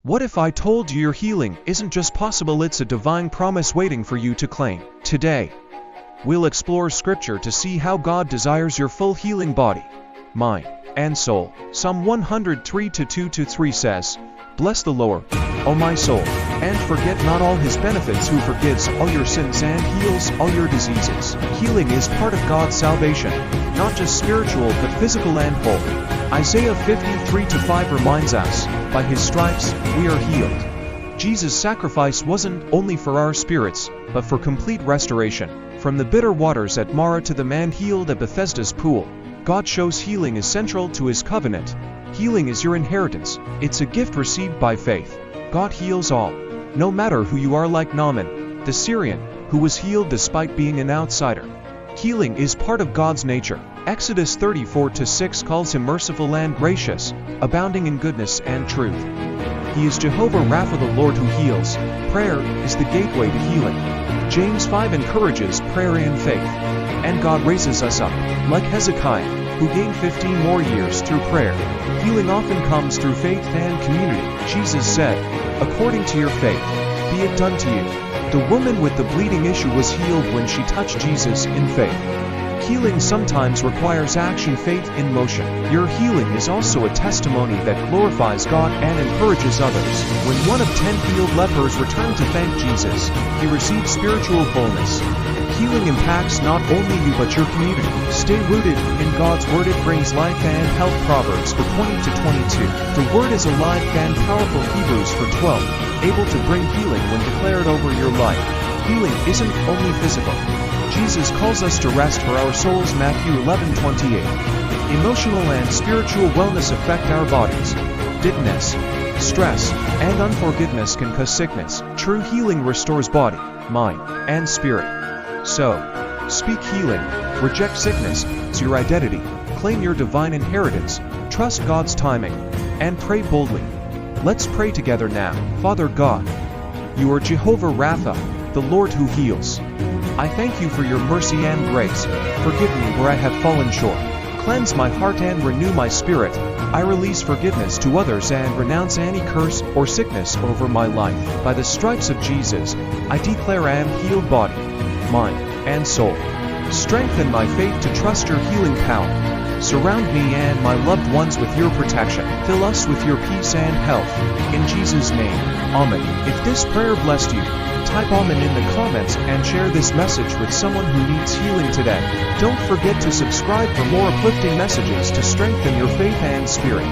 What if I told you your healing isn't just possible, it's a divine promise waiting for you to claim? Today, we'll explore scripture to see how God desires your full healing body, mind, and soul. Psalm 103:2-3 says, "Bless the Lord, O my soul, and forget not all his benefits, who forgives all your sins and heals all your diseases." Healing is part of God's salvation, not just spiritual but physical and whole. Isaiah 53:5 reminds us, "By his stripes we are healed." Jesus' sacrifice wasn't only for our spirits, but for complete restoration. From the bitter waters at Marah to the man healed at Bethesda's pool, God shows healing is central to his covenant. Healing is your inheritance. It's a gift received by faith. God heals all, no matter who you are, like Naaman, the Syrian, who was healed despite being an outsider. Healing is part of God's nature. Exodus 34:6 calls him merciful and gracious, abounding in goodness and truth. He is Jehovah Rapha, the Lord who heals. Prayer is the gateway to healing. James 5 encourages prayer and faith. And God raises us up, like Hezekiah, who gained 15 more years through prayer. Healing often comes through faith and community. Jesus said, "According to your faith, be it done to you." The woman with the bleeding issue was healed when she touched Jesus in faith. Healing sometimes requires action, faith in motion. Your healing is also a testimony that glorifies God and encourages others. When 1 of 10 healed lepers returned to thank Jesus, he received spiritual fullness. Healing impacts not only you but your community. Stay rooted in God's Word. It brings life and health. Proverbs 4:20-22. The Word is alive and powerful. Hebrews 4:12. Able to bring healing when declared over your life. Healing isn't only physical. Jesus calls us to rest for our souls. Matthew 11:28. Emotional and spiritual wellness affect our bodies. Bitterness, stress, and unforgiveness can cause sickness. True healing restores body, mind, and spirit. So, speak healing, reject sickness as your identity, claim your divine inheritance, trust God's timing, and pray boldly. Let's pray together now. Father God, you are Jehovah Rapha, the Lord who heals. I thank you for your mercy and grace. Forgive me where I have fallen short. Cleanse my heart and renew my spirit. I release forgiveness to others and renounce any curse or sickness over my life. By the stripes of Jesus, I declare I am healed body, mind, and soul. Strengthen my faith to trust your healing power. Surround me and my loved ones with your protection. Fill us with your peace and health. In Jesus' name, Amen. If this prayer blessed you, type Amen in the comments and share this message with someone who needs healing today. Don't forget to subscribe for more uplifting messages to strengthen your faith and spirit.